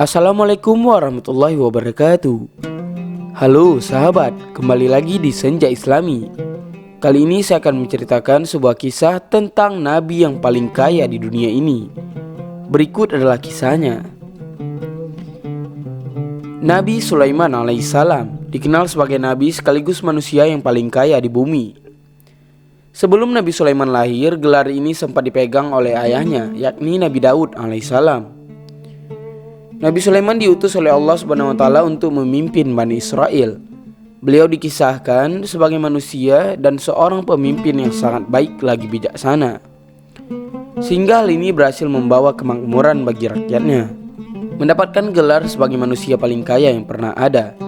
Assalamualaikum warahmatullahi wabarakatuh. Halo sahabat, kembali lagi di Senja Islami. Kali ini saya akan menceritakan sebuah kisah tentang nabi yang paling kaya di dunia ini. Berikut adalah kisahnya. Nabi Sulaiman alaihissalam dikenal sebagai nabi sekaligus manusia yang paling kaya di bumi. Sebelum Nabi Sulaiman lahir, gelar ini sempat dipegang oleh ayahnya, yakni Nabi Daud alaihissalam. Nabi Sulaiman diutus oleh Allah Subhanahu wa taala untuk memimpin Bani Israel. Beliau dikisahkan sebagai manusia dan seorang pemimpin yang sangat baik lagi bijaksana, sehingga hal ini berhasil membawa kemakmuran bagi rakyatnya. Mendapatkan gelar sebagai manusia paling kaya yang pernah ada.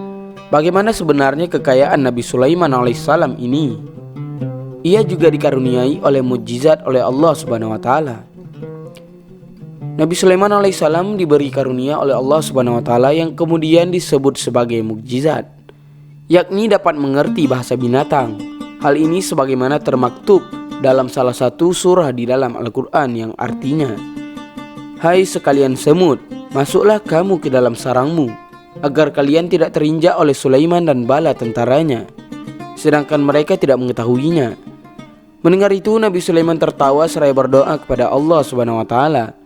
Bagaimana sebenarnya kekayaan Nabi Sulaiman alaihissalam ini? Ia juga dikaruniai oleh mukjizat oleh Allah Subhanahu wa taala. Nabi Sulaiman alaihissalam diberi karunia oleh Allah Subhanahu wa taala yang kemudian disebut sebagai mukjizat, yakni dapat mengerti bahasa binatang. Hal ini sebagaimana termaktub dalam salah satu surah di dalam Al-Quran yang artinya, "Hai sekalian semut, masuklah kamu ke dalam sarangmu, agar kalian tidak terinjak oleh Sulaiman dan bala tentaranya, sedangkan mereka tidak mengetahuinya." Mendengar itu, Nabi Sulaiman tertawa seraya berdoa kepada Allah Subhanahu wa taala,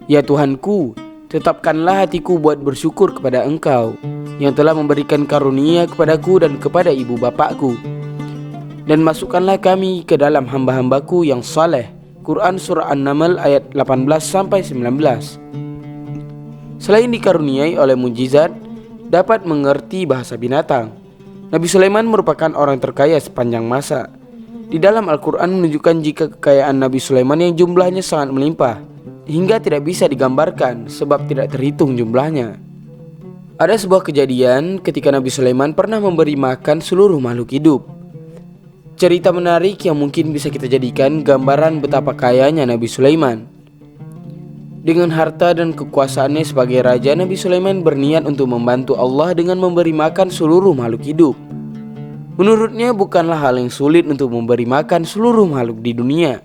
"Ya Tuhanku, tetapkanlah hatiku buat bersyukur kepada Engkau yang telah memberikan karunia kepadaku dan kepada ibu bapakku, dan masukkanlah kami ke dalam hamba-hambaku yang saleh." Quran Surah An-Naml ayat 18-19. Selain dikaruniai oleh mukjizat, dapat mengerti bahasa binatang, Nabi Sulaiman merupakan orang terkaya sepanjang masa. Di dalam Al-Quran menunjukkan jika kekayaan Nabi Sulaiman yang jumlahnya sangat melimpah, hingga tidak bisa digambarkan sebab tidak terhitung jumlahnya. Ada sebuah kejadian ketika Nabi Sulaiman pernah memberi makan seluruh makhluk hidup. Cerita menarik yang mungkin bisa kita jadikan gambaran betapa kayanya Nabi Sulaiman. Dengan harta dan kekuasaannya sebagai raja, Nabi Sulaiman berniat untuk membantu Allah dengan memberi makan seluruh makhluk hidup. Menurutnya bukanlah hal yang sulit untuk memberi makan seluruh makhluk di dunia.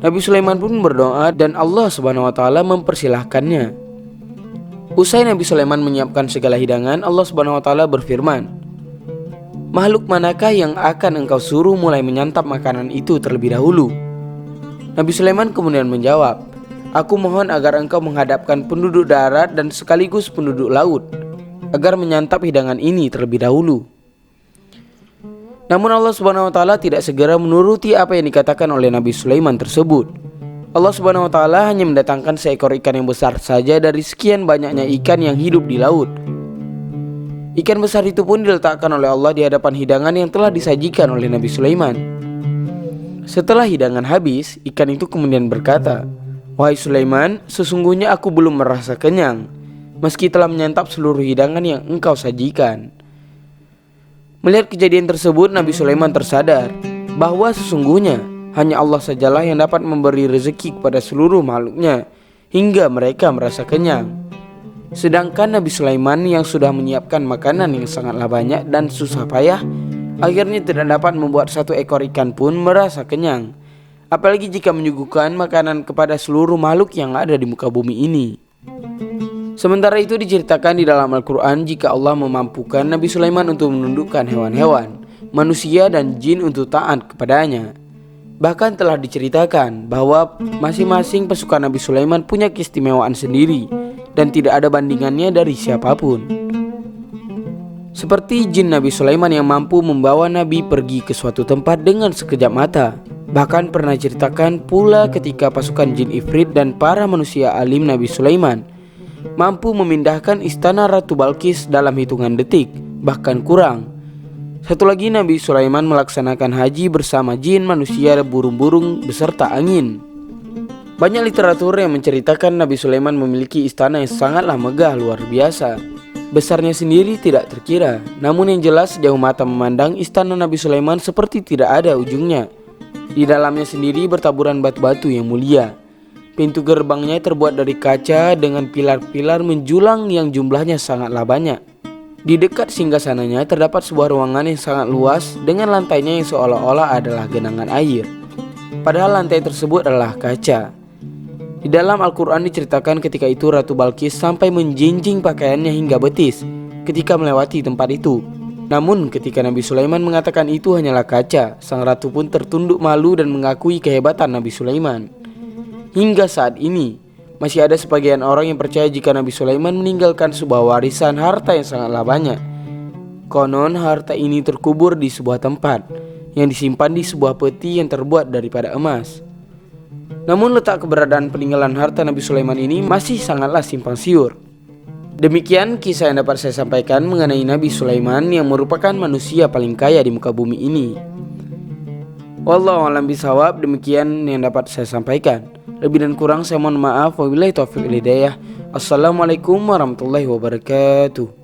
Nabi Sulaiman pun berdoa dan Allah Subhanahu wa taala mempersilahkannya. Usai Nabi Sulaiman menyiapkan segala hidangan, Allah Subhanahu wa taala berfirman, "Makhluk manakah yang akan engkau suruh mulai menyantap makanan itu terlebih dahulu?" Nabi Sulaiman kemudian menjawab, "Aku mohon agar engkau menghadapkan penduduk darat dan sekaligus penduduk laut agar menyantap hidangan ini terlebih dahulu." Namun Allah Subhanahu wa taala tidak segera menuruti apa yang dikatakan oleh Nabi Sulaiman tersebut. Allah Subhanahu wa taala hanya mendatangkan seekor ikan yang besar saja dari sekian banyaknya ikan yang hidup di laut. Ikan besar itu pun diletakkan oleh Allah di hadapan hidangan yang telah disajikan oleh Nabi Sulaiman. Setelah hidangan habis, ikan itu kemudian berkata, "Wahai Sulaiman, sesungguhnya aku belum merasa kenyang, meski telah menyantap seluruh hidangan yang engkau sajikan." Melihat kejadian tersebut, Nabi Sulaiman tersadar bahwa sesungguhnya hanya Allah sajalah yang dapat memberi rezeki kepada seluruh makhluknya hingga mereka merasa kenyang. Sedangkan Nabi Sulaiman yang sudah menyiapkan makanan yang sangatlah banyak dan susah payah, akhirnya tidak dapat membuat satu ekor ikan pun merasa kenyang, apalagi jika menyuguhkan makanan kepada seluruh makhluk yang ada di muka bumi ini. Sementara itu diceritakan di dalam Al-Quran jika Allah memampukan Nabi Sulaiman untuk menundukkan hewan-hewan, manusia dan jin untuk taat kepadanya. Bahkan telah diceritakan bahwa masing-masing pasukan Nabi Sulaiman punya keistimewaan sendiri dan tidak ada bandingannya dari siapapun. Seperti jin Nabi Sulaiman yang mampu membawa Nabi pergi ke suatu tempat dengan sekejap mata. Bahkan pernah diceritakan pula ketika pasukan jin Ifrit dan para manusia alim Nabi Sulaiman mampu memindahkan istana Ratu Balqis dalam hitungan detik, bahkan kurang. Satu lagi, Nabi Sulaiman melaksanakan haji bersama jin, manusia, burung-burung beserta angin. Banyak literatur yang menceritakan Nabi Sulaiman memiliki istana yang sangatlah megah luar biasa. Besarnya sendiri tidak terkira, namun yang jelas sejauh mata memandang istana Nabi Sulaiman seperti tidak ada ujungnya. Di dalamnya sendiri bertaburan batu-batu yang mulia. Pintu gerbangnya terbuat dari kaca dengan pilar-pilar menjulang yang jumlahnya sangatlah banyak. Di dekat singgasananya terdapat sebuah ruangan yang sangat luas dengan lantainya yang seolah-olah adalah genangan air. Padahal lantai tersebut adalah kaca. Di dalam Al-Quran diceritakan ketika itu Ratu Balkis sampai menjinjing pakaiannya hingga betis ketika melewati tempat itu. Namun ketika Nabi Sulaiman mengatakan itu hanyalah kaca, sang ratu pun tertunduk malu dan mengakui kehebatan Nabi Sulaiman. Hingga saat ini masih ada sebagian orang yang percaya jika Nabi Sulaiman meninggalkan sebuah warisan harta yang sangatlah banyak. Konon harta ini terkubur di sebuah tempat yang disimpan di sebuah peti yang terbuat daripada emas. Namun letak keberadaan peninggalan harta Nabi Sulaiman ini masih sangatlah simpang siur. Demikian kisah yang dapat saya sampaikan mengenai Nabi Sulaiman yang merupakan manusia paling kaya di muka bumi ini. Wallahu a'lam bishawab, demikian yang dapat saya sampaikan. Lebih dan kurang saya mohon maaf. Wabillahi taufiq wal hidayah. Assalamualaikum warahmatullahi wabarakatuh.